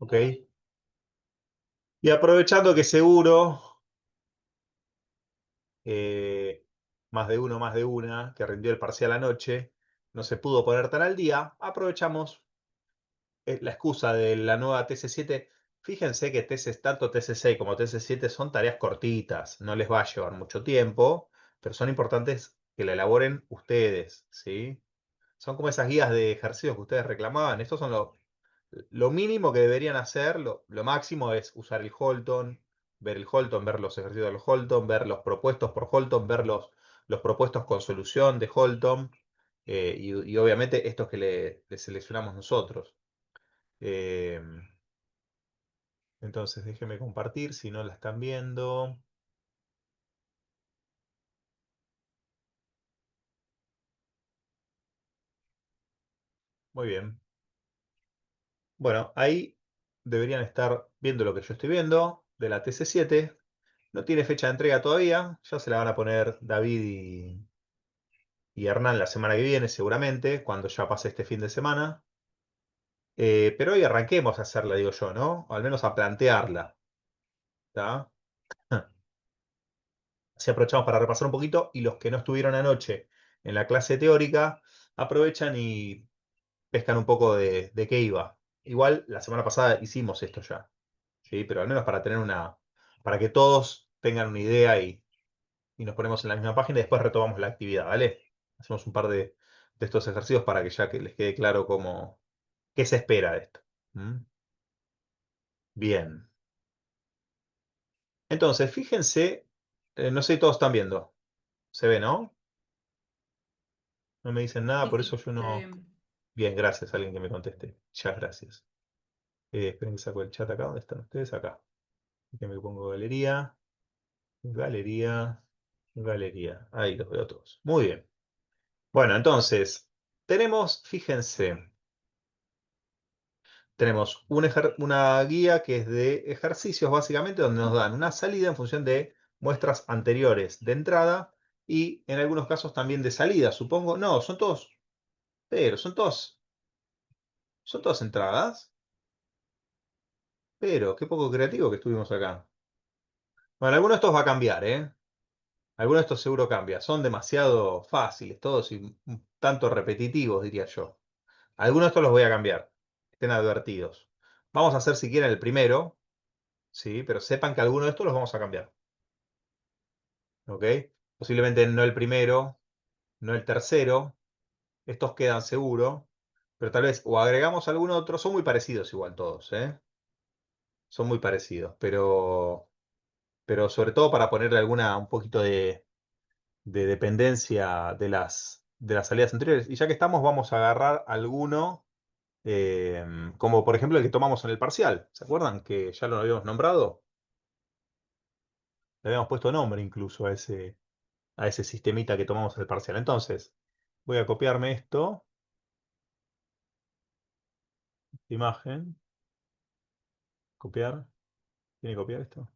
¿ok? Y aprovechando que seguro, eh, más de una, que rindió el parcial anoche, no se pudo poner tan al día, aprovechamos la excusa de la nueva TC7. Fíjense que tanto TC6 como TC7 son tareas cortitas, no les va a llevar mucho tiempo, pero son importantes que la elaboren ustedes, ¿sí? Son como esas guías de ejercicios que ustedes reclamaban. Estos son lo mínimo que deberían hacer. Lo máximo es usar el Holton, ver los ejercicios del Holton, ver los propuestos por Holton, ver los propuestos con solución de Holton, y obviamente estos que le seleccionamos nosotros. Eh, entonces, déjenme compartir si no la están viendo. Muy bien. Bueno, ahí deberían estar viendo lo que yo estoy viendo de la TC7. No tiene fecha de entrega todavía. Ya se la van a poner David y Hernán la semana que viene, seguramente, cuando ya pase este fin de semana. Pero hoy arranquemos a hacerla, digo yo, ¿no? O al menos a plantearla. ¿Está? Así aprovechamos para repasar un poquito y los que no estuvieron anoche en la clase teórica aprovechan y pescan un poco de qué iba. Igual la semana pasada hicimos esto ya, ¿sí? Pero al menos para tener para que todos tengan una idea y nos ponemos en la misma página y después retomamos la actividad, ¿vale? Hacemos un par de estos ejercicios para que ya que les quede claro qué se espera de esto. ¿Mm? Bien. Entonces, fíjense, no sé si todos están viendo. Se ve, ¿no? No me dicen nada, Sí, por eso sí, yo se ve no. bien. Bien, gracias a alguien que me conteste. Muchas gracias. Esperen que saco el chat acá. ¿Dónde están ustedes? Acá. Que me pongo galería, galería, galería. Ahí los veo todos. Muy bien. Bueno, entonces, fíjense, tenemos una guía que es de ejercicios, básicamente, donde nos dan una salida en función de muestras anteriores de entrada y en algunos casos también de salida, supongo. No, son todas entradas, pero qué poco creativo que estuvimos acá. Bueno, alguno de estos va a cambiar, ¿eh? Alguno de estos seguro cambia. Son demasiado fáciles todos y un tanto repetitivos, diría yo. Algunos de estos los voy a cambiar. Estén advertidos. Vamos a hacer si quieren el primero, ¿sí? Pero sepan que algunos de estos los vamos a cambiar. ¿Ok? Posiblemente no el primero, no el tercero. Estos quedan seguro. Pero tal vez o agregamos algún otro. Son muy parecidos igual todos, ¿eh? Son muy parecidos. Pero sobre todo para ponerle un poquito de dependencia de las salidas anteriores. Y ya que estamos, vamos a agarrar alguno, como por ejemplo el que tomamos en el parcial. ¿Se acuerdan que ya lo habíamos nombrado? Le habíamos puesto nombre incluso a ese sistemita que tomamos en el parcial. Entonces, voy a copiarme esta imagen. Copiar. ¿Tiene que copiar esto?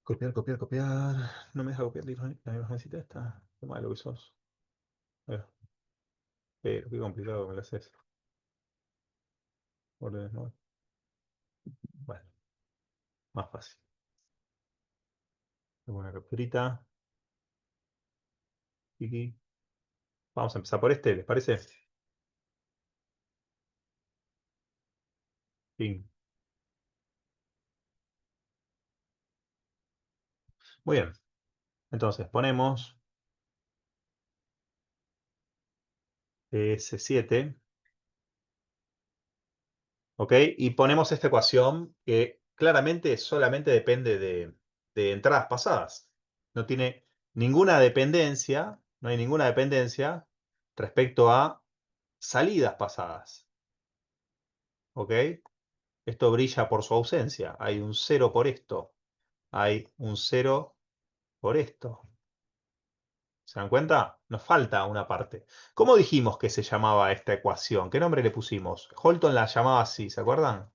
Copiar, copiar, copiar. No me deja copiar la imagencita esta. Qué malo que sos. A ver, pero qué complicado me lo haces. Órdenes, ¿no? Bueno, más fácil. Tengo una capturita. Aquí. Vamos a empezar por este, ¿les parece? Fin. Muy bien. Entonces ponemos S7, ¿ok? Y ponemos esta ecuación que claramente solamente depende de entradas pasadas. No tiene ninguna dependencia, no hay ninguna dependencia respecto a salidas pasadas, ¿ok? Esto brilla por su ausencia. Hay un cero por esto. Hay un cero por esto. ¿Se dan cuenta? Nos falta una parte. ¿Cómo dijimos que se llamaba esta ecuación? ¿Qué nombre le pusimos? Holton la llamaba así, ¿se acuerdan?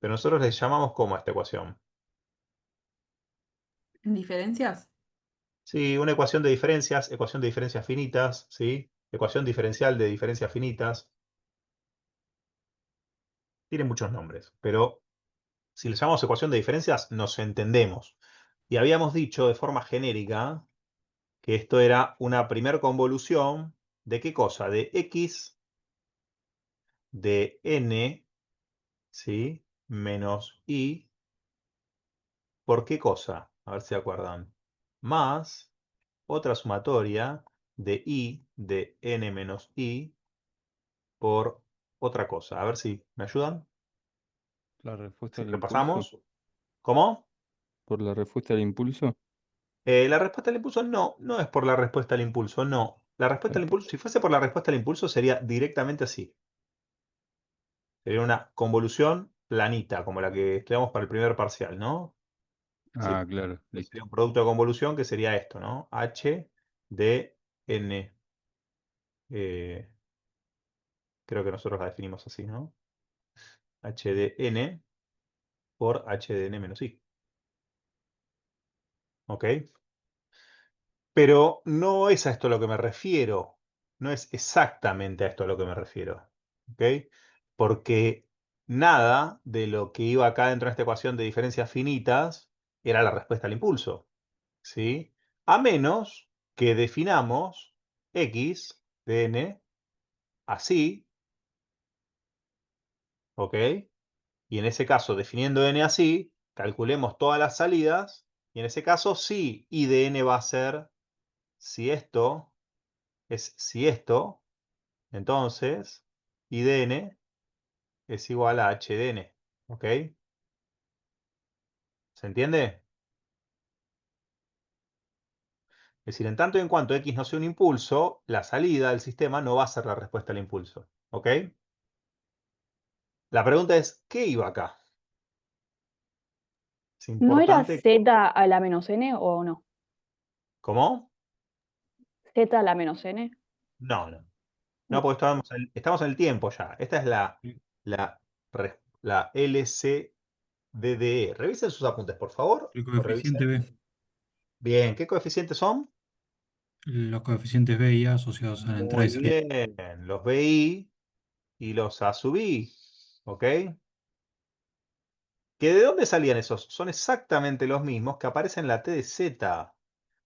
Pero nosotros le llamamos ¿cómo a esta ecuación? ¿Diferencias? Sí, una ecuación de diferencias finitas, ¿sí? ecuación diferencial de diferencias finitas. Tiene muchos nombres, pero si le llamamos ecuación de diferencias, nos entendemos. Y habíamos dicho de forma genérica que esto era una primer convolución de ¿qué cosa? De x de n, ¿sí? Menos i, ¿por qué cosa? A ver si acuerdan. Más otra sumatoria de i de n menos i por otra cosa. A ver si me ayudan. La respuesta Si al impulso. repasamos. ¿Cómo? Por la respuesta al impulso. La respuesta al impulso no, no es por la respuesta al impulso, no. La respuesta al impulso, si fuese por la respuesta al impulso, sería directamente así. Sería una convolución planita, como la que estudiamos para el primer parcial, ¿no? Ah, Sí. claro, Sería listo. un producto de convolución que sería esto, ¿no? H de n. eh, creo que nosotros la definimos así, ¿no? H de n por H de n menos i. ¿Ok? Pero no es a esto a lo que me refiero. No es exactamente a esto a lo que me refiero. ¿Ok? Porque nada de lo que iba acá dentro de esta ecuación de diferencias finitas era la respuesta al impulso. ¿Sí? A menos que definamos x de n así. ¿Ok? Y en ese caso, definiendo n así, calculemos todas las salidas. Y en ese caso, sí, I de n va a ser si esto es si esto. Entonces, I de n es igual a H de n. ¿Ok? ¿Se entiende? Es decir, en tanto y en cuanto x no sea un impulso, la salida del sistema no va a ser la respuesta al impulso. ¿Ok? La pregunta es, ¿qué iba acá? Es ¿No era importante. z a la menos n o no? ¿Cómo? Z a la menos n. No, no. No, No. porque estamos en el tiempo ya. Esta es la, la LCDDE. Revisen sus apuntes, por favor. El Lo coeficiente revisen. B. Bien, ¿qué coeficientes son? Los coeficientes B y A asociados a la entrada y Muy salida. bien, los BI y los A sub I. ¿Ok? ¿Que de dónde salían esos? Son exactamente los mismos que aparecen en la T de Z.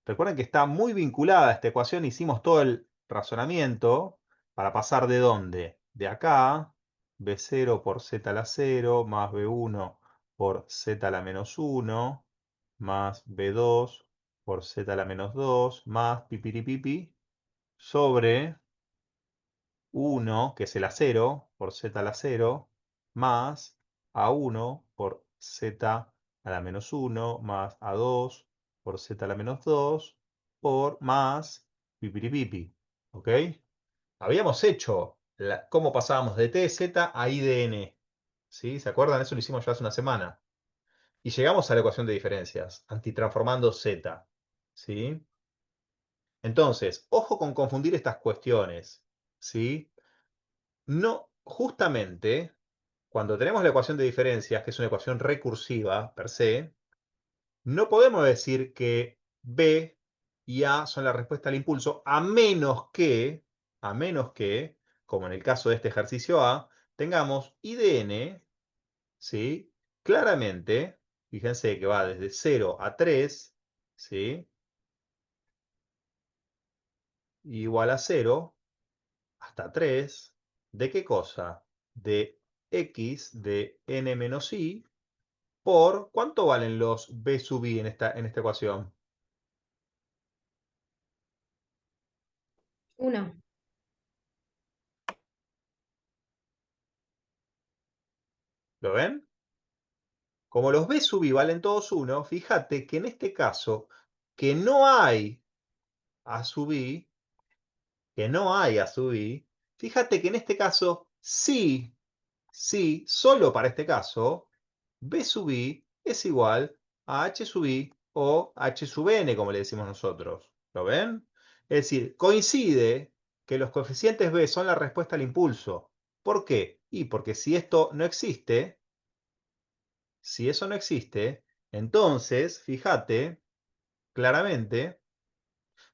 Recuerden que está muy vinculada a esta ecuación. Hicimos todo el razonamiento para pasar de dónde. De acá, B0 por Z a la 0, más B1 por Z a la menos 1, más B2 por Z a la menos 2, más pipiripipi, sobre 1, que es el A0, por Z a la 0, más A1 por Z a la menos 1, más A2 por Z a la menos 2, por más pipiripipi. ¿Ok? Habíamos hecho cómo pasábamos de T de Z a I de N. ¿Sí? ¿Se acuerdan? Eso lo hicimos ya hace una semana. Y llegamos a la ecuación de diferencias, antitransformando Z. ¿Sí? Entonces, ojo con confundir estas cuestiones. ¿Sí? No, justamente, cuando tenemos la ecuación de diferencias, que es una ecuación recursiva per se, no podemos decir que B y A son la respuesta al impulso, a menos que, como en el caso de este ejercicio A, tengamos I de n, ¿sí? Claramente, fíjense que va desde 0 a 3, ¿sí? Igual a 0 hasta 3. ¿De qué cosa? De x de n menos i por, ¿cuánto valen los b sub i en esta ecuación? Uno. ¿Lo ven? Como los b sub i valen todos 1, fíjate que en este caso, que no hay a sub i, que no hay a sub i, fíjate que en este caso sí, sí, solo para este caso, b sub i es igual a h sub i o h sub n, como le decimos nosotros. ¿Lo ven? Es decir, coincide que los coeficientes b son la respuesta al impulso. ¿Por qué? Y porque si esto no existe, si eso no existe, entonces, fíjate claramente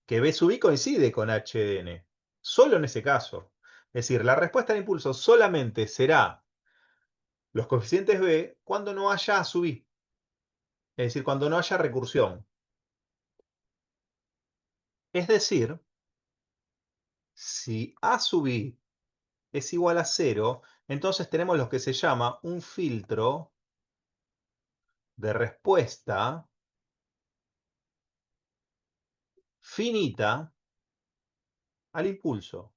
que b sub i coincide con h de n. Solo en ese caso. Es decir, la respuesta al impulso solamente será los coeficientes B cuando no haya A sub I. Es decir, cuando no haya recursión. Es decir, si A sub I es igual a 0, entonces tenemos lo que se llama un filtro de respuesta finita al impulso.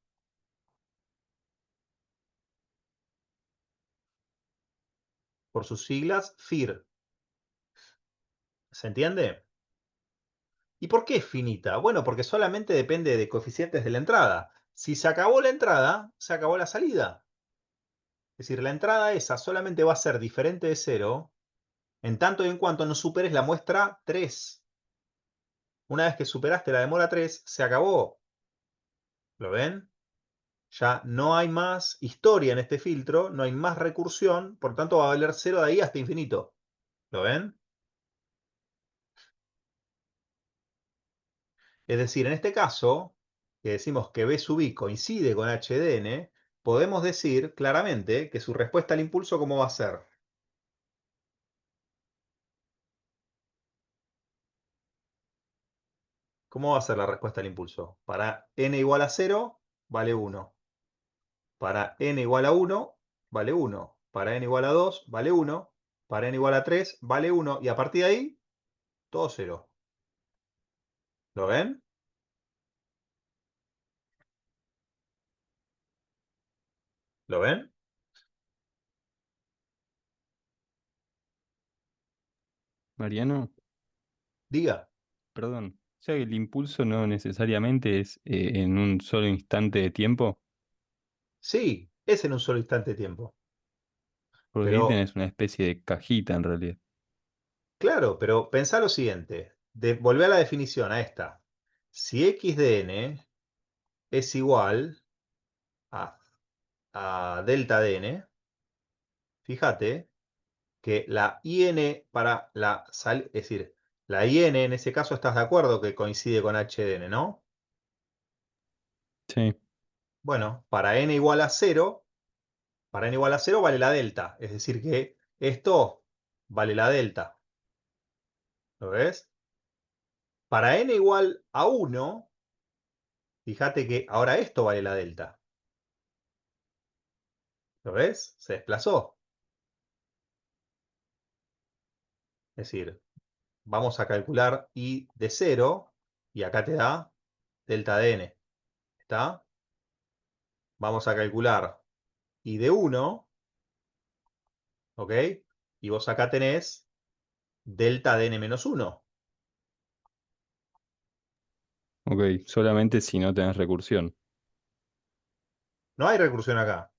Por sus siglas FIR. ¿Se entiende? ¿Y por qué es finita? Bueno, porque solamente depende de coeficientes de la entrada. Si se acabó la entrada, se acabó la salida. Es decir, la entrada esa solamente va a ser diferente de 0 en tanto y en cuanto no superes la muestra 3. Una vez que superaste la demora 3, se acabó. ¿Lo ven? Ya no hay más historia en este filtro, no hay más recursión, por tanto va a valer 0 de ahí hasta infinito. ¿Lo ven? Es decir, en este caso, que decimos que B sub I coincide con HDN, podemos decir claramente que su respuesta al impulso, ¿cómo va a ser? ¿Cómo va a ser la respuesta al impulso? Para n igual a 0, vale 1. Para n igual a 1, vale 1. Para n igual a 2, vale 1. Para n igual a 3, vale 1. Y a partir de ahí, todo 0. ¿Lo ven? ¿Lo ven? Mariano, Diga. perdón. O sea que el impulso no necesariamente es en un solo instante de tiempo, Sí, es en un solo instante de tiempo. porque ahí Pero, tenés una especie de cajita en realidad. claro, pero pensá lo siguiente. Volvé a la definición, a esta. Si x de n es igual a, a delta de n, fíjate que la IN para la es decir, la IN en ese caso estás de acuerdo que coincide con HDN, ¿no? Sí, Bueno, para n igual a 0, para n igual a 0 vale la delta, es decir que esto vale la delta, ¿lo ves? Para n igual a 1, fíjate que ahora esto vale la delta, ¿lo ves? Se desplazó. Es decir, vamos a calcular I de 0 y acá te da delta de n, ¿está? Vamos a calcular I de 1, ¿ok? Y vos acá tenés delta de n menos 1. ok, solamente si no tenés recursión. No hay recursión acá.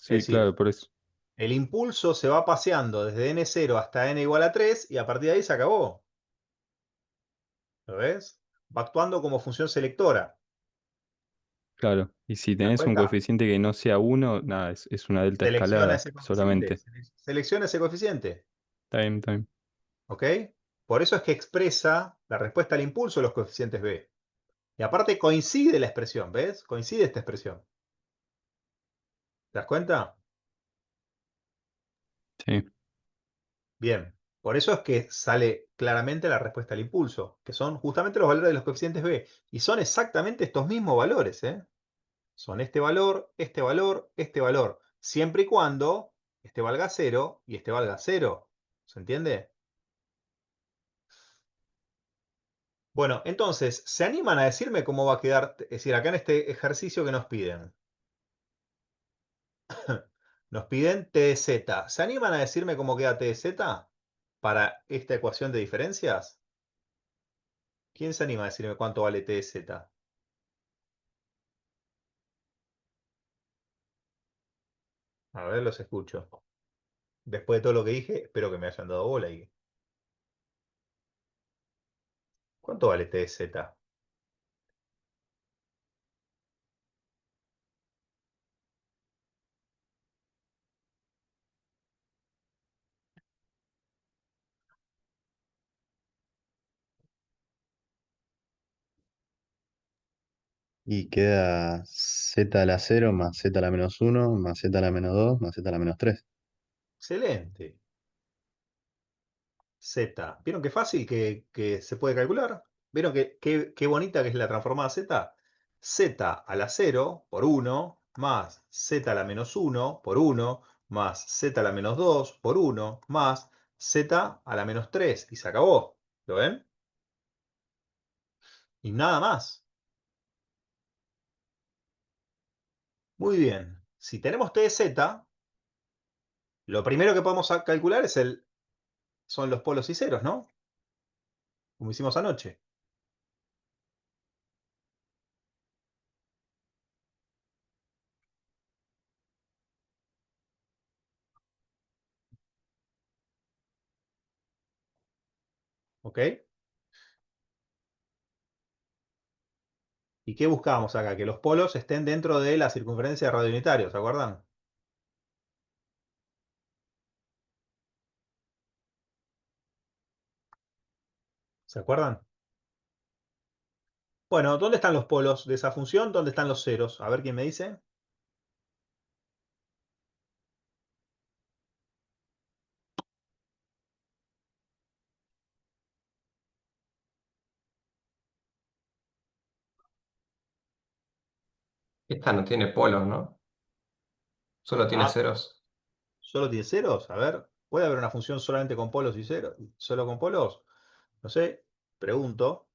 Es Sí, decir, claro, por eso. el impulso se va paseando desde n0 hasta n igual a 3 y a partir de ahí se acabó. ¿Lo ves? Va actuando como función selectora. Claro. Y si ¿Te das tenés un cuenta? coeficiente que no sea uno, nada, es una delta Selecciona escalada ese coeficiente. solamente. Selecciona ese coeficiente. Time, time. ¿Ok? Por eso es que expresa la respuesta al impulso de los coeficientes B. Y aparte coincide la expresión, ¿ves? Coincide esta expresión. ¿Te das cuenta? Sí, Bien. Por eso es que sale claramente la respuesta al impulso, que son justamente los valores de los coeficientes B. Y son exactamente estos mismos valores, ¿eh? Son este valor, este valor, este valor. Siempre y cuando este valga 0 y este valga 0. ¿Se entiende? Bueno, entonces, ¿se animan a decirme cómo va a quedar? Es decir, acá en este ejercicio que nos piden. Nos piden T de Z. ¿Se animan a decirme cómo queda T de Z para esta ecuación de diferencias? ¿Quién se anima a decirme cuánto vale T de Z? A ver, los escucho. Después de todo lo que dije, espero que me hayan dado bola. ¿Cuánto vale T de Z? Y queda z a la 0 más z a la menos 1 más z a la menos 2 más z a la menos 3. Excelente. Z. ¿Vieron qué fácil que se puede calcular? ¿Vieron qué bonita que es la transformada Z? Z a la 0 por 1 más Z a la menos 1 por 1 más Z a la menos 2 por 1 más Z a la menos 3. Y se acabó. ¿Lo ven? Y nada más. Muy bien. Si tenemos T de Z, lo primero que podemos calcular son los polos y ceros, ¿no? Como hicimos anoche. ¿Ok? ¿Y qué buscábamos acá? Que los polos estén dentro de la circunferencia de radio unitario, ¿se acuerdan? ¿Se acuerdan? Bueno, ¿dónde están los polos de esa función? ¿Dónde están los ceros? A ver quién me dice. Esta no tiene polos, ¿no? Solo tiene Ah, ceros. ¿solo tiene ceros? A ver, ¿puede haber una función solamente con polos y ceros? ¿Solo con polos? No sé, pregunto.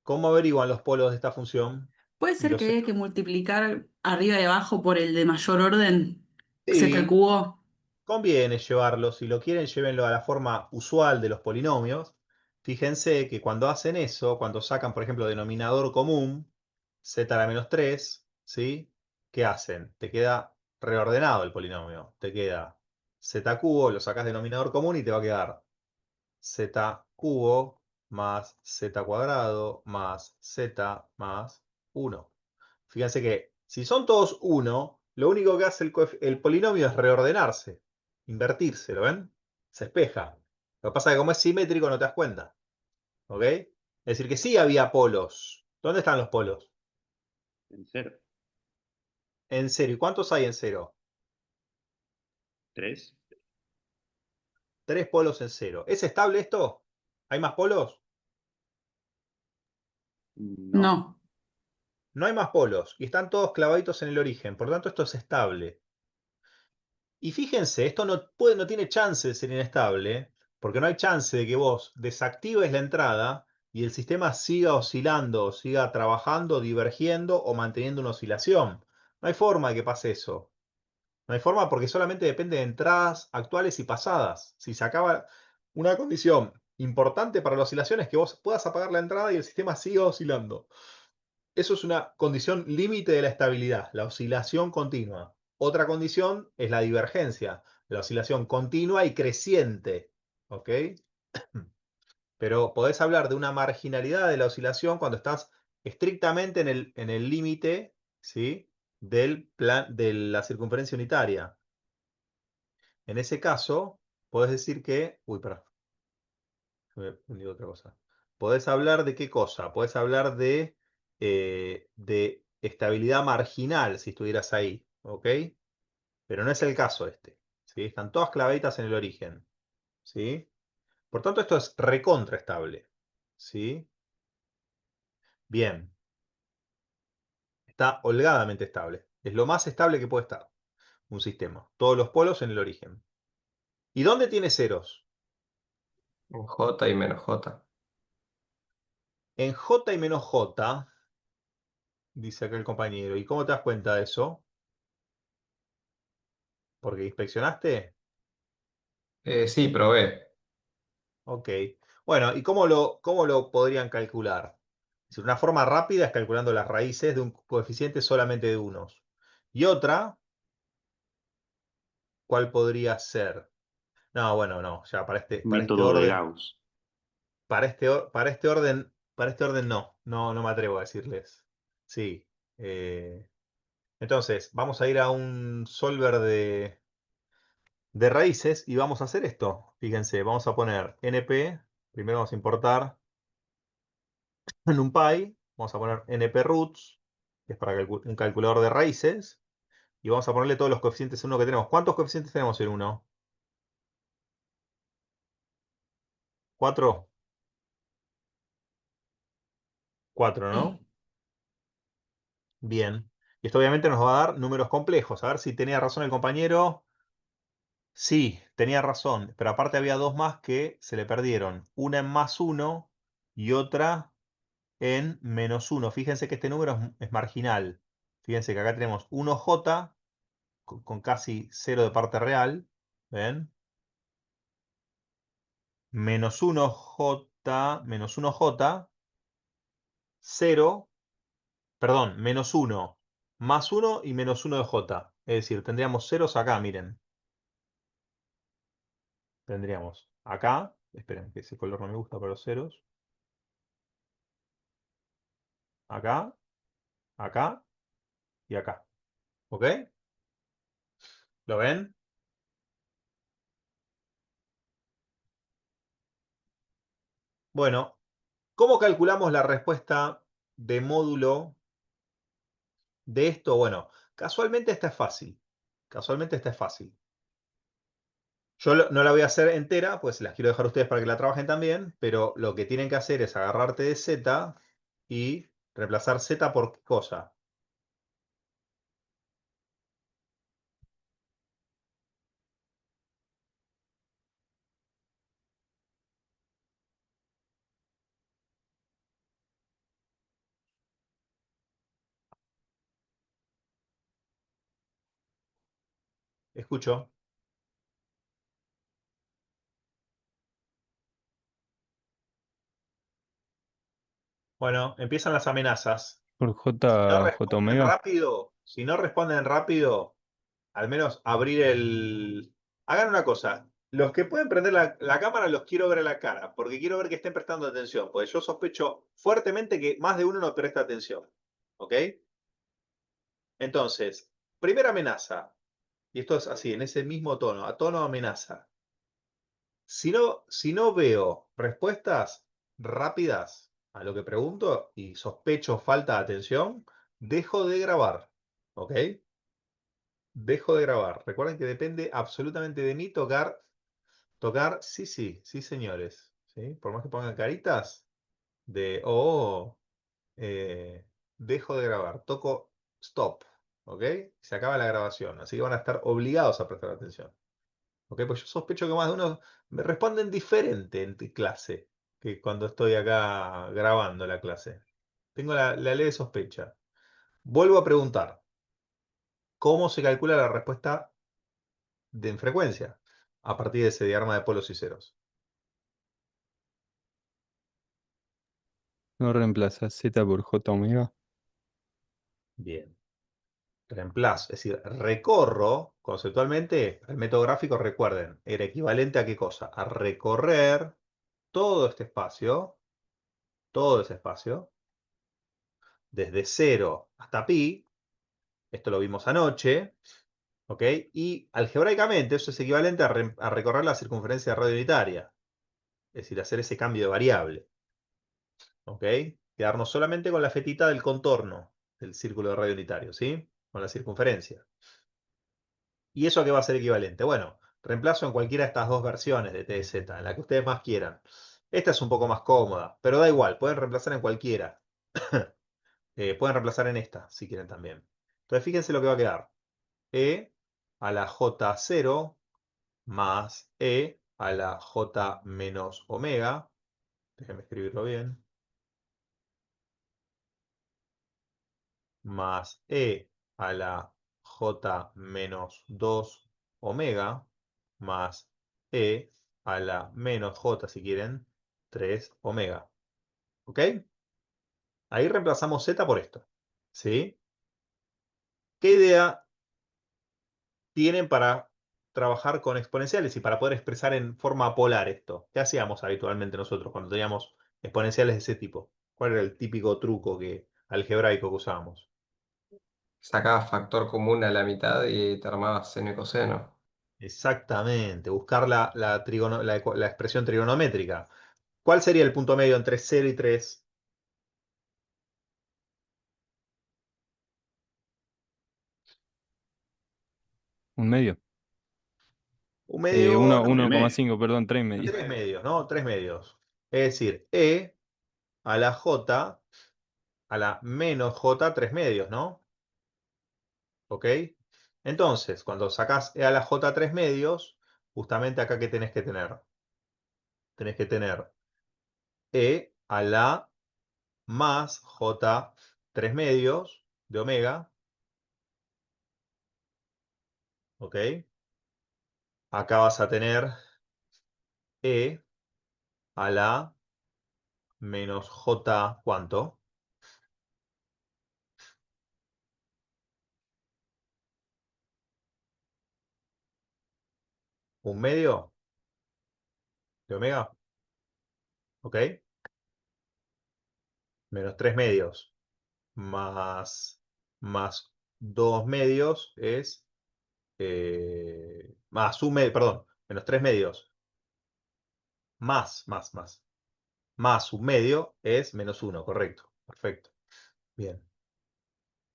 ¿Cómo averiguan los polos de esta función? ¿Puede Y ser los que haya que multiplicar arriba y abajo por el de mayor orden? Z al Sí, cubo. conviene llevarlo. Si lo quieren, llévenlo a la forma usual de los polinomios. Fíjense que cuando hacen eso, cuando sacan, por ejemplo, denominador común, z a la menos 3, ¿sí? ¿Qué hacen? Te queda reordenado el polinomio. Te queda z cubo, lo sacas denominador común y te va a quedar z cubo más z cuadrado más z más 1. Fíjense que si son todos 1, lo único que hace el polinomio es reordenarse, invertirse, ¿lo ven? Se espeja. Lo que pasa es que como es simétrico no te das cuenta. ¿Ok? Es decir, que sí había polos. ¿Dónde están los polos? En cero. En cero. ¿Y cuántos hay en cero? 3. Tres polos en cero. ¿Es estable esto? ¿Hay más polos? No. No. No hay más polos. Y están todos clavaditos en el origen. Por lo tanto, esto es estable. Y fíjense, esto no tiene chance de ser inestable, porque no hay chance de que vos desactives la entrada y el sistema siga oscilando, siga trabajando, divergiendo o manteniendo una oscilación. No hay forma de que pase eso. No hay forma porque solamente depende de entradas actuales y pasadas. Si se acaba una condición importante para la oscilación es que vos puedas apagar la entrada y el sistema siga oscilando. Eso es una condición límite de la estabilidad, la oscilación continua. Otra condición es la divergencia, la oscilación continua y creciente. ¿Ok? Pero podés hablar de una marginalidad de la oscilación cuando estás estrictamente en el límite, ¿sí? De la circunferencia unitaria. En ese caso, podés decir que. Uy, perdón, me otra cosa. Podés hablar de qué cosa? Podés hablar de estabilidad marginal si estuvieras ahí, ¿ok? Pero no es el caso este, ¿sí? Están todas clavaditas en el origen, ¿sí? Por tanto, esto es recontraestable, ¿sí? Bien, está holgadamente estable. Es lo más estable que puede estar un sistema. Todos los polos en el origen. ¿Y dónde tiene ceros? En J y menos J. En J y menos J, dice acá el compañero. ¿Y cómo te das cuenta de eso? ¿Porque inspeccionaste? Sí, probé. Ok. Bueno, ¿y cómo lo podrían calcular? Es una forma rápida es calculando las raíces de un coeficiente solamente de unos. Y otra, ¿cuál podría ser? No, bueno, no, ya para este Método de orden, Gauss. para este orden no me atrevo a decirles. Sí. Entonces, vamos a ir a un solver de raíces y vamos a hacer esto. Fíjense, vamos a poner np, primero vamos a importar NumPy, Vamos a poner nproots, que es para un calculador de raíces. Y vamos a ponerle todos los coeficientes en 1 que tenemos. ¿Cuántos coeficientes tenemos en 1? ¿4? 4, ¿no? Bien. Y esto obviamente nos va a dar números complejos. A ver si tenía razón el compañero. Sí, tenía razón. Pero aparte había dos más que se le perdieron. Una en +1 y otra en -1. Fíjense que este número es marginal. Fíjense que acá tenemos 1J con casi 0 de parte real. ¿Ven? -1J, -1J, 0, perdón, -1, +1 y -1 de J. Es decir, tendríamos ceros acá, miren. Tendríamos acá, esperen que ese color no me gusta para los ceros. Acá, acá y acá. ¿Ok? ¿Lo ven? Bueno, ¿cómo calculamos la respuesta de módulo de esto? Bueno, casualmente esta es fácil. Casualmente esta es fácil. Yo no la voy a hacer entera, pues las quiero dejar a ustedes para que la trabajen también, pero lo que tienen que hacer es agarrarte de Z y reemplazar Z por ¿qué cosa? Escucho. Bueno, empiezan las amenazas. Por Si no J responden omega. rápido, si no responden rápido, al menos abrir el... Hagan una cosa. Los que pueden prender la cámara los quiero ver a la cara, porque quiero ver que estén prestando atención, porque yo sospecho fuertemente que más de uno no presta atención. ¿Ok? Entonces, primera amenaza. Y esto es así, en ese mismo tono, a tono de amenaza. Si no veo respuestas rápidas a lo que pregunto y sospecho falta de atención, dejo de grabar. ¿Ok? Dejo de grabar. Recuerden que depende absolutamente de mí tocar, sí, sí, sí, señores. ¿Sí? Por más que pongan caritas de, dejo de grabar. Toco stop. ¿Ok? Se acaba la grabación. Así que van a estar obligados a prestar atención. ¿Ok? Pues yo sospecho que más de uno me responden diferente en clase que cuando estoy acá grabando la clase. Tengo la leve sospecha. Vuelvo a preguntar. ¿Cómo se calcula la respuesta en frecuencia? A partir de ese diagrama de polos y ceros. No reemplaza Z por J omega. Bien. Reemplazo, es decir, recorro conceptualmente el método gráfico, recuerden, era equivalente a qué cosa? A recorrer todo ese espacio, desde 0 hasta pi, esto lo vimos anoche, ¿ok? Y algebraicamente eso es equivalente a recorrer la circunferencia radio unitaria, es decir, hacer ese cambio de variable, ¿ok? Quedarnos solamente con la fetita del contorno del círculo de radio unitario, ¿sí? Con la circunferencia. ¿Y eso a qué va a ser equivalente? Bueno, reemplazo en cualquiera de estas dos versiones de TZ, en la que ustedes más quieran. Esta es un poco más cómoda, pero da igual, pueden reemplazar en cualquiera. Pueden reemplazar en esta, si quieren también. Entonces fíjense lo que va a quedar. E a la J0 más E a la J menos omega. Déjenme escribirlo bien. Más E a la J menos 2 omega. Más E a la menos J, si quieren, 3 omega. ¿Ok? Ahí reemplazamos Z por esto. ¿Sí? ¿Qué idea tienen para trabajar con exponenciales y para poder expresar en forma polar esto? ¿Qué hacíamos habitualmente nosotros cuando teníamos exponenciales de ese tipo? ¿Cuál era el típico truco algebraico que usábamos? Sacabas factor común a la mitad y te armabas seno y coseno. Exactamente, buscar la expresión trigonométrica. ¿Cuál sería el punto medio entre 0 y 3? Un medio. Un medio, no, 1,5, perdón, 3 medios. 3 medios, ¿no? 3 medios. Es decir, E a la J a la menos J 3 medios, ¿no? ¿Ok? Entonces, cuando sacás E a la J 3 medios, justamente acá, ¿qué tenés que tener? Tenés que tener E a la más J 3 medios de omega, ¿ok? Acá vas a tener E a la menos J, ¿cuánto? ¿Un medio de omega? ¿Ok? Menos 3 medios más 2 medios es más un medio, perdón, menos 3 medios más un medio es menos 1, correcto. Perfecto. Bien.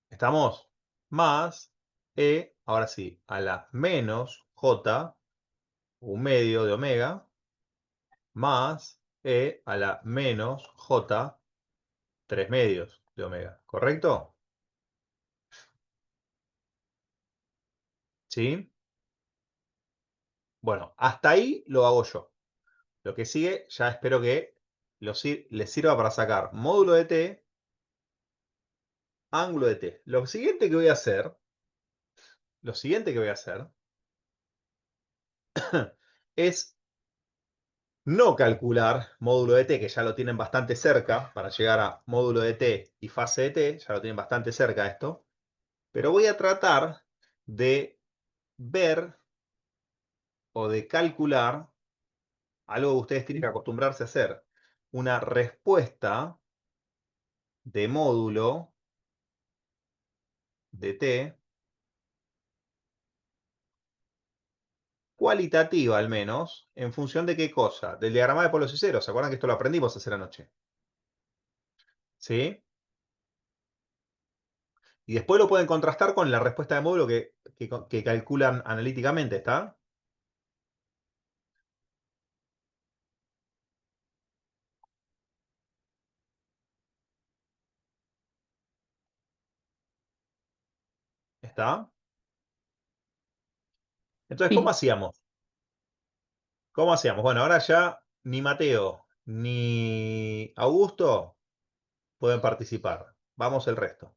¿Estamos? Más E, ahora sí, a la menos J, un medio de omega, más E a la menos J, 3 medios de omega. ¿Correcto? ¿Sí? Bueno, hasta ahí lo hago yo. Lo que sigue, ya espero que les sirva para sacar módulo de t, ángulo de t. Lo siguiente que voy a hacer es no calcular módulo de t, que ya lo tienen bastante cerca, para llegar a módulo de t y fase de t, ya lo tienen bastante cerca esto, pero voy a tratar de ver o de calcular algo que ustedes tienen que acostumbrarse a hacer, una respuesta de módulo de t, cualitativa al menos, en función de qué cosa, del diagrama de polos y ceros. ¿Se acuerdan que esto lo aprendimos hace la noche? ¿Sí? Y después lo pueden contrastar con la respuesta de módulo que calculan analíticamente, ¿está? ¿Está? Entonces, ¿cómo Sí. hacíamos? ¿Cómo hacíamos? Bueno, ahora ya ni Mateo ni Augusto pueden participar. Vamos el resto.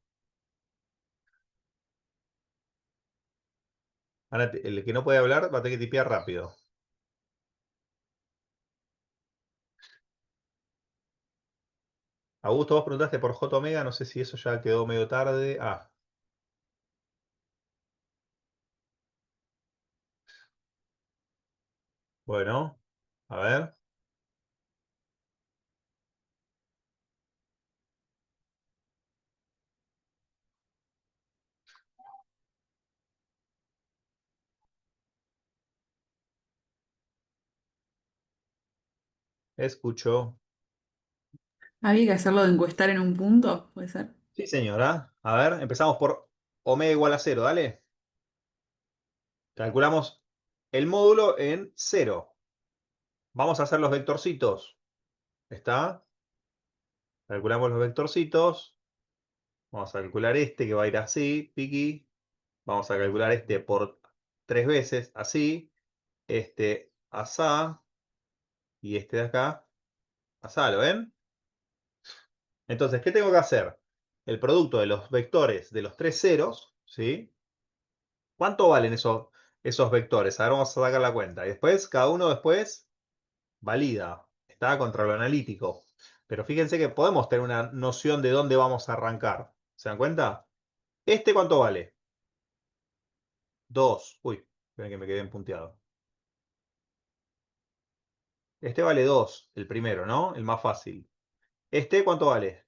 Ahora, el que no puede hablar va a tener que tipear rápido. Augusto, vos preguntaste por J omega, no sé si eso ya quedó medio tarde. Ah, bueno, a ver. Escucho. Había que hacerlo de encuestar en un punto, ¿puede ser? Sí, señora. A ver, empezamos por omega igual a 0, dale. Calculamos el módulo en 0. Vamos a hacer los vectorcitos. ¿Está? Calculamos los vectorcitos. Vamos a calcular este que va a ir así, piqui. Vamos a calcular este por 3 veces, así. Este asá. Y este de acá, asá, ¿lo ven? Entonces, ¿qué tengo que hacer? El producto de los vectores de los tres ceros, ¿sí? ¿Cuánto valen esos vectores? Ahora vamos a sacar la cuenta. Y después, cada uno después valida. Está contra lo analítico. Pero fíjense que podemos tener una noción de dónde vamos a arrancar. ¿Se dan cuenta? ¿Este cuánto vale? 2. Uy, esperen que me quedé punteado. Este vale 2, el primero, ¿no? El más fácil. ¿Este cuánto vale?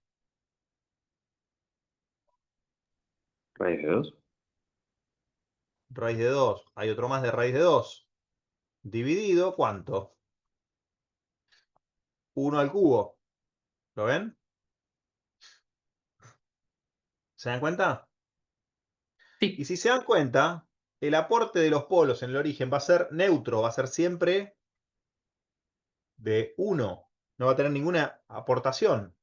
Raíz de 2. Raíz de 2. Hay otro más de raíz de 2. Dividido, ¿cuánto? 1 al cubo. ¿Lo ven? ¿Se dan cuenta? Sí. Y si se dan cuenta, el aporte de los polos en el origen va a ser neutro, va a ser siempre de 1. No va a tener ninguna aportación.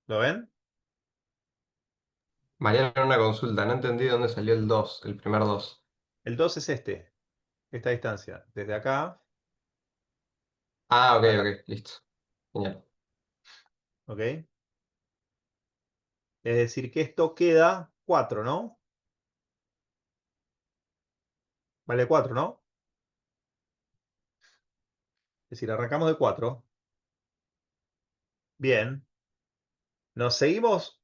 ¿Lo ven? Mariano, una consulta. No entendí de dónde salió el 2, el primer 2. El 2 es esta distancia. Desde acá Ah, ok, hasta acá. ok, listo. Genial. ¿Ok? Es decir, que esto queda 4, ¿no? Vale 4, ¿no? Es decir, arrancamos de 4. Bien. Nos seguimos,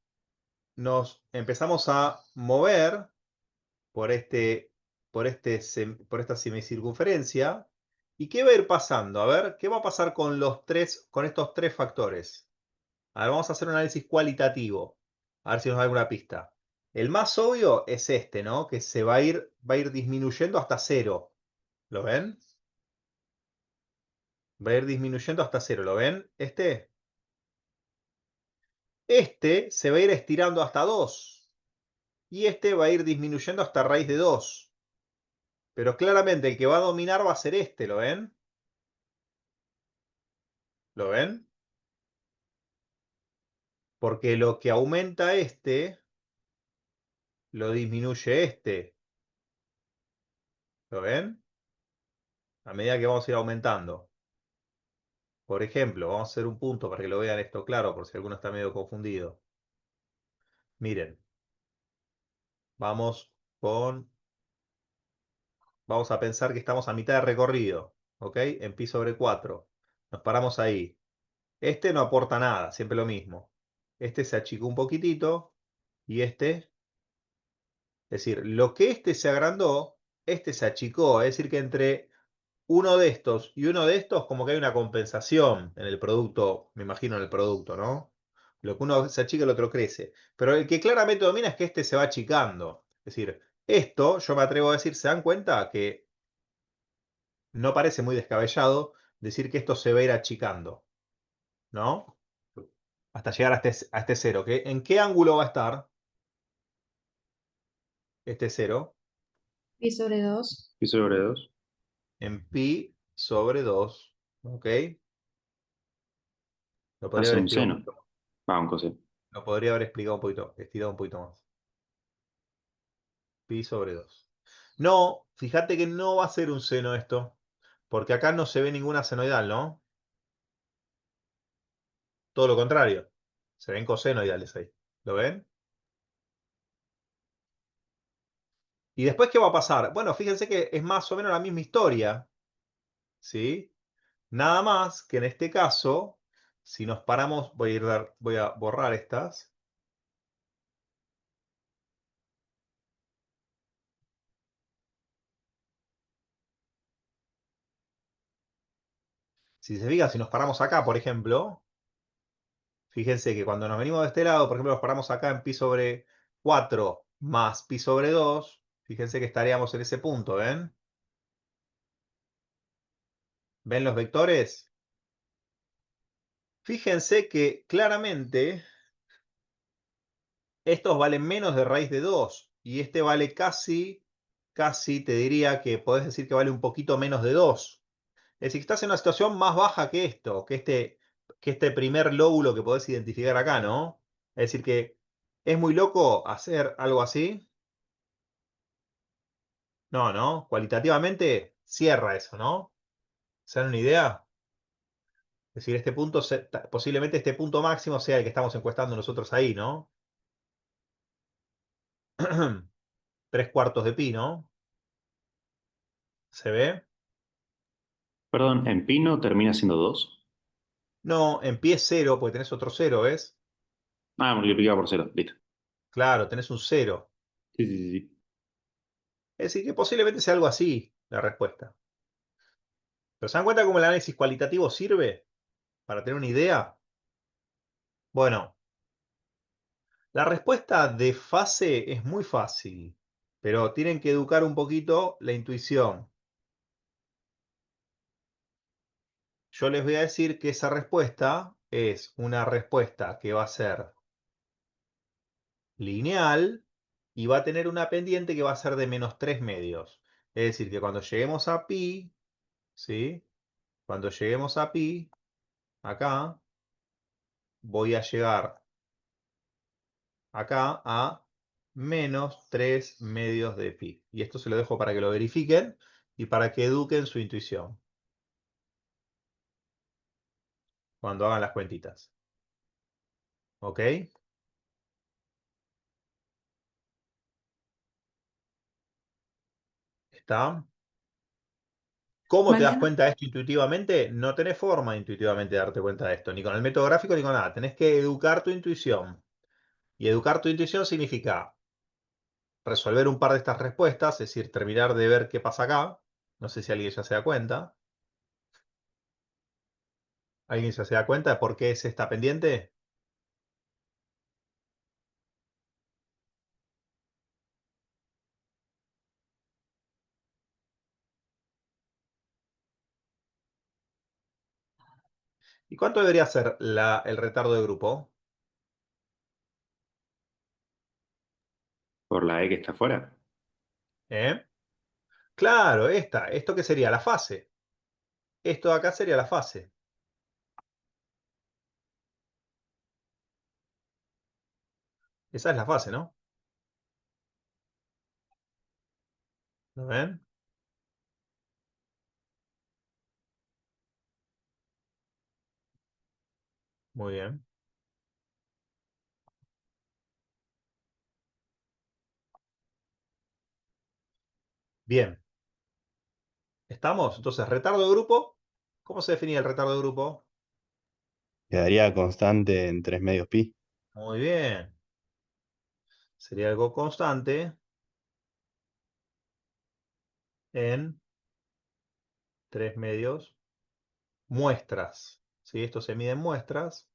nos empezamos a mover por por esta semicircunferencia. ¿Y qué va a ir pasando? A ver, ¿qué va a pasar con con estos tres factores? A ver, vamos a hacer un análisis cualitativo. A ver si nos da alguna pista. El más obvio es este, ¿no? Que se va a ir disminuyendo hasta 0. ¿Lo ven? Va a ir disminuyendo hasta 0. ¿Lo ven? Este se va a ir estirando hasta 2. Y este va a ir disminuyendo hasta raíz de 2. Pero claramente el que va a dominar va a ser este. ¿Lo ven? ¿Lo ven? Porque lo que aumenta este, lo disminuye este. ¿Lo ven? A medida que vamos a ir aumentando. Por ejemplo, vamos a hacer un punto para que lo vean esto claro, por si alguno está medio confundido. Miren, vamos vamos a pensar que estamos a mitad de recorrido, ¿ok? En pi sobre 4. Nos paramos ahí. Este no aporta nada, siempre lo mismo. Este se achicó un poquitito y es decir, lo que este se agrandó, este se achicó. Es decir, que entre uno de estos y uno de estos, como que hay una compensación en el producto, me imagino en el producto, ¿no? Lo que uno se achica, el otro crece. Pero el que claramente domina es que este se va achicando. Es decir, esto, yo me atrevo a decir, ¿se dan cuenta que no parece muy descabellado decir que esto se va a ir achicando? ¿No? Hasta llegar a este cero. ¿En qué ángulo va a estar este cero? Pi sobre 2. Pi sobre 2. En pi sobre 2. ¿Ok? Lo podría Hace haber un explicado un seno. poquito. Va, un coseno. Lo podría haber explicado un poquito, estirado un poquito más. Pi sobre 2. No, fíjate que no va a ser un seno esto. Porque acá no se ve ninguna senoidal, ¿no? Todo lo contrario. Se ven cosenoidales ahí. ¿Lo ven? ¿Y después qué va a pasar? Bueno, fíjense que es más o menos la misma historia. ¿Sí? Nada más que en este caso, si nos paramos, voy a borrar estas. Si se fijan, si nos paramos acá, por ejemplo, fíjense que cuando nos venimos de este lado, por ejemplo, nos paramos acá en pi sobre 4 más pi sobre 2, fíjense que estaríamos en ese punto, ¿ven? ¿Ven los vectores? Fíjense que claramente estos valen menos de raíz de 2 y este vale casi te diría que podés decir que vale un poquito menos de 2. Es decir, que estás en una situación más baja que esto, que este primer lóbulo que podés identificar acá, ¿no? Es decir, que es muy loco hacer algo así. No, ¿no? Cualitativamente cierra eso, ¿no? ¿Se dan una idea? Es decir, este punto, posiblemente este punto máximo sea el que estamos encuestando nosotros ahí, ¿no? 3/4 de pi, ¿no? ¿Se ve? Perdón, en pi no termina siendo 2. No, en pi es 0, porque tenés otro 0, ¿ves? Ah, multiplicado por 0. Listo. Claro, tenés un 0. Sí, sí, sí, sí. Es decir, que posiblemente sea algo así la respuesta. ¿Pero se dan cuenta cómo el análisis cualitativo sirve para tener una idea? Bueno, la respuesta de fase es muy fácil, pero tienen que educar un poquito la intuición. Yo les voy a decir que esa respuesta es una respuesta que va a ser lineal y va a tener una pendiente que va a ser de menos 3 medios. Es decir, que cuando lleguemos a pi, ¿sí? Cuando lleguemos a pi, acá, voy a llegar acá a menos 3 medios de pi. Y esto se lo dejo para que lo verifiquen y para que eduquen su intuición cuando hagan las cuentitas. ¿Ok? ¿Está? ¿Cómo te das Mariano, cuenta de esto intuitivamente? No tenés forma de intuitivamente darte cuenta de esto, ni con el método gráfico ni con nada. Tenés que educar tu intuición. Y educar tu intuición significa resolver un par de estas respuestas, es decir, terminar de ver qué pasa acá. No sé si alguien ya se da cuenta. ¿Alguien ya se da cuenta de por qué es esta pendiente? ¿Y cuánto debería ser el retardo de grupo? Por la E que está afuera. ¿Eh? Claro, esta. ¿Esto qué sería? La fase. Esto de acá sería la fase. Esa es la fase, ¿no? ¿Lo ven? Muy bien. Bien. ¿Estamos? Entonces, retardo de grupo. ¿Cómo se definía el retardo de grupo? Quedaría constante en 3 medios pi. Muy bien. Sería algo constante en 3 medios muestras. ¿Sí? Esto se mide en muestras.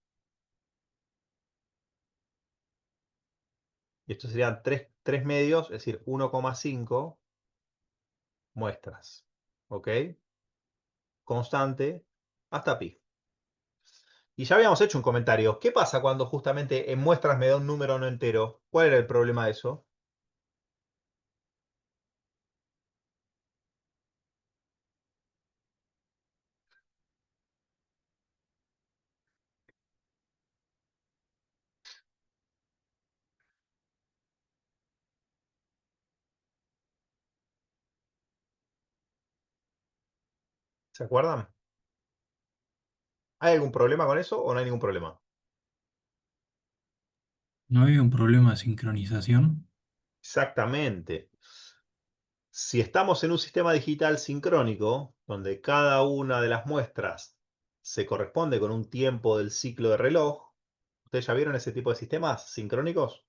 Y esto serían 3 medios, es decir, 1,5 muestras. ¿Ok? Constante hasta pi. Y ya habíamos hecho un comentario. ¿Qué pasa cuando justamente en muestras me da un número no entero? ¿Cuál era el problema de eso? ¿Se acuerdan? ¿Hay algún problema con eso o no hay ningún problema? ¿No había un problema de sincronización? Exactamente. Si estamos en un sistema digital sincrónico, donde cada una de las muestras se corresponde con un tiempo del ciclo de reloj, ¿ustedes ya vieron ese tipo de sistemas sincrónicos?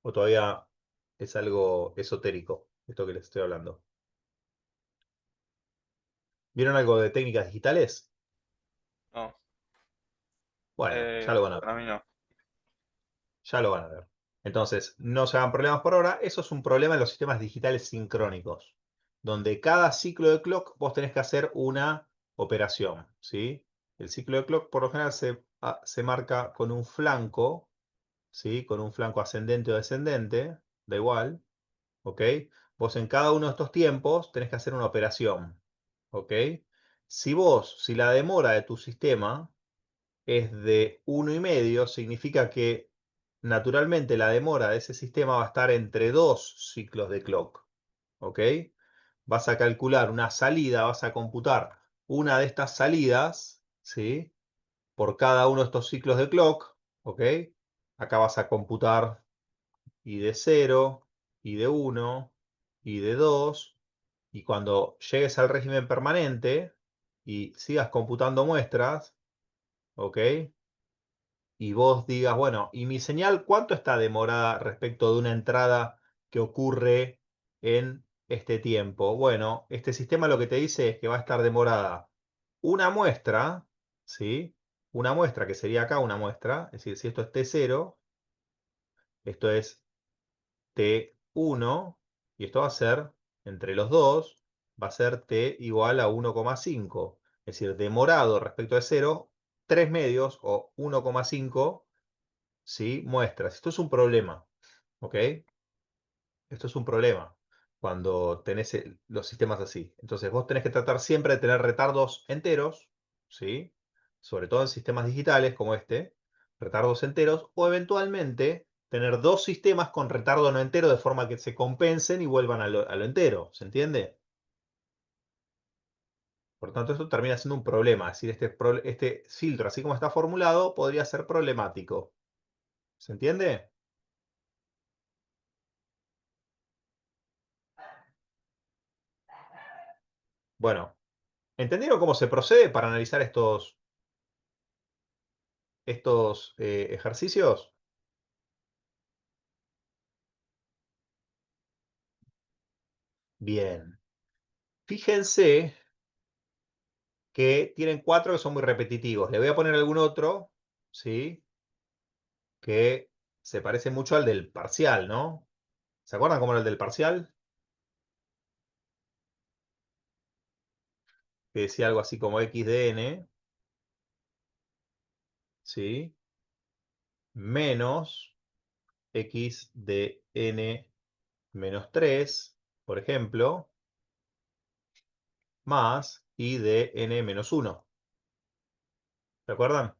¿O todavía es algo esotérico esto que les estoy hablando? ¿Vieron algo de técnicas digitales? No, Bueno, ya lo van a ver. para mí no. Ya lo van a ver. Entonces, no se hagan problemas por ahora. Eso es un problema en los sistemas digitales sincrónicos, donde cada ciclo de clock vos tenés que hacer una operación, ¿sí? El ciclo de clock por lo general se marca con un flanco, ¿sí? Con un flanco ascendente o descendente, da igual, ¿ok? Vos en cada uno de estos tiempos tenés que hacer una operación, ¿ok? Si la demora de tu sistema es de 1,5, significa que naturalmente la demora de ese sistema va a estar entre 2 ciclos de clock. ¿Ok? Vas a calcular una salida, vas a computar una de estas salidas, ¿sí? Por cada uno de estos ciclos de clock. ¿Ok? Acá vas a computar y de 0, y de 1, y de 2. Y cuando llegues al régimen permanente y sigas computando muestras, ¿ok? Y vos digas, bueno, ¿y mi señal cuánto está demorada respecto de una entrada que ocurre en este tiempo? Bueno, este sistema lo que te dice es que va a estar demorada una muestra, ¿sí? Una muestra, que sería acá una muestra, es decir, si esto es T0, esto es T1, y esto va a ser, entre los dos, va a ser T igual a 1,5. Es decir, demorado respecto de 0, 3 medios o 1,5, ¿sí? Muestras. Esto es un problema, ¿ok? Esto es un problema cuando tenés los sistemas así. Entonces vos tenés que tratar siempre de tener retardos enteros, ¿sí? Sobre todo en sistemas digitales como este, retardos enteros, o eventualmente tener dos sistemas con retardo no entero de forma que se compensen y vuelvan a lo entero. ¿Se entiende? Por tanto, esto termina siendo un problema. Es decir, este filtro, así como está formulado, podría ser problemático. ¿Se entiende? Bueno, ¿entendieron cómo se procede para analizar estos ejercicios? Bien. Fíjense que tienen cuatro que son muy repetitivos. Le voy a poner algún otro, ¿sí? Que se parece mucho al del parcial, ¿no? ¿Se acuerdan cómo era el del parcial? Que decía algo así como x de n, ¿sí? Menos x de n menos 3, por ejemplo, más y de n menos 1. ¿Se acuerdan?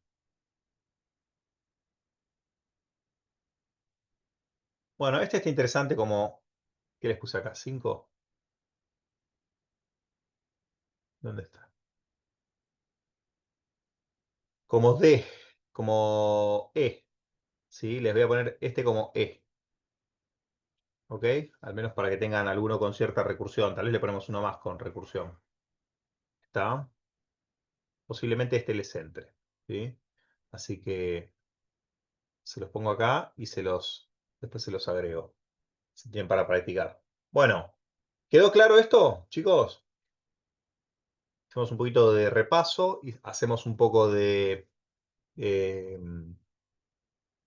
Bueno, este está interesante como... ¿Qué les puse acá? ¿5? ¿Dónde está? Como D, como E. ¿Sí? Les voy a poner este como E. ¿Ok? Al menos para que tengan alguno con cierta recursión. Tal vez le ponemos uno más con recursión. ¿Está? Posiblemente este les entre. ¿Sí? Así que se los pongo acá y después se los agrego. Si tienen para practicar. Bueno, ¿quedó claro esto, chicos? Hacemos un poquito de repaso y hacemos un poco eh,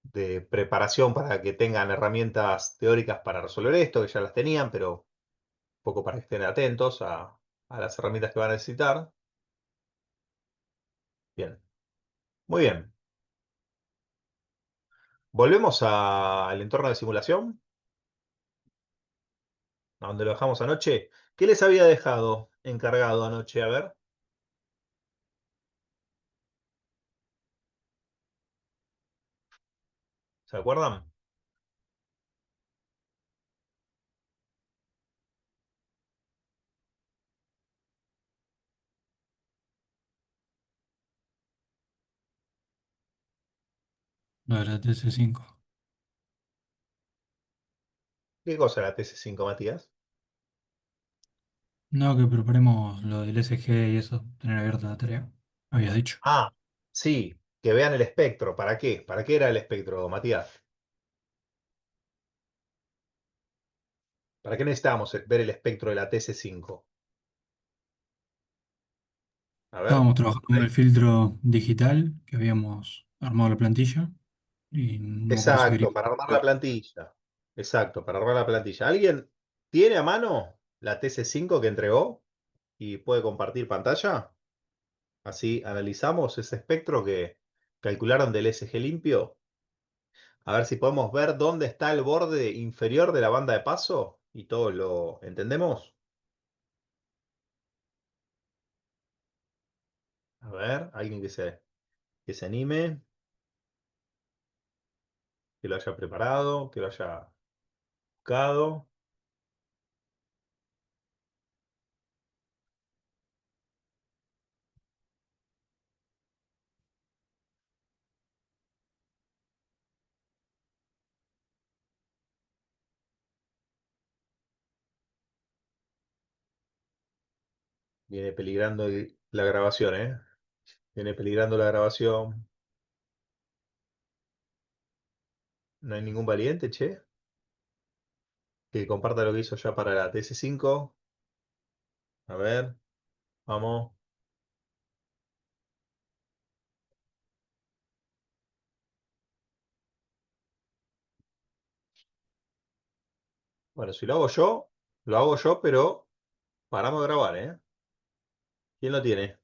de preparación para que tengan herramientas teóricas para resolver esto, que ya las tenían, pero un poco para que estén atentos a las herramientas que van a necesitar. Bien, muy bien. Volvemos al entorno de simulación, a donde lo dejamos anoche. ¿Qué les había dejado encargado anoche? A ver, ¿se acuerdan? Lo de la TC5. ¿Qué cosa era TC5, Matías? No, que preparemos lo del SG y eso, tener abierta la tarea. Habías dicho. Ah, sí, que vean el espectro. ¿Para qué? ¿Para qué era el espectro, Matías? ¿Para qué necesitábamos ver el espectro de la TC5? A ver. Estábamos trabajando con el filtro digital que habíamos armado la plantilla y no me acuerdo si Exacto, queríamos para armar la ver. plantilla. Exacto, para armar la plantilla. ¿Alguien tiene a mano la TC5 que entregó y puede compartir pantalla? Así analizamos ese espectro que calcularon del SG limpio. A ver si podemos ver dónde está el borde inferior de la banda de paso y todo lo entendemos. A ver, alguien que se anime, que lo haya preparado, que lo haya buscado. Viene peligrando la grabación, ¿eh? Viene peligrando la grabación. No hay ningún valiente, che, que comparta lo que hizo ya para la TS5. A ver, vamos. Bueno, si lo hago yo, pero paramos de grabar, ¿eh? ¿Quién lo tiene?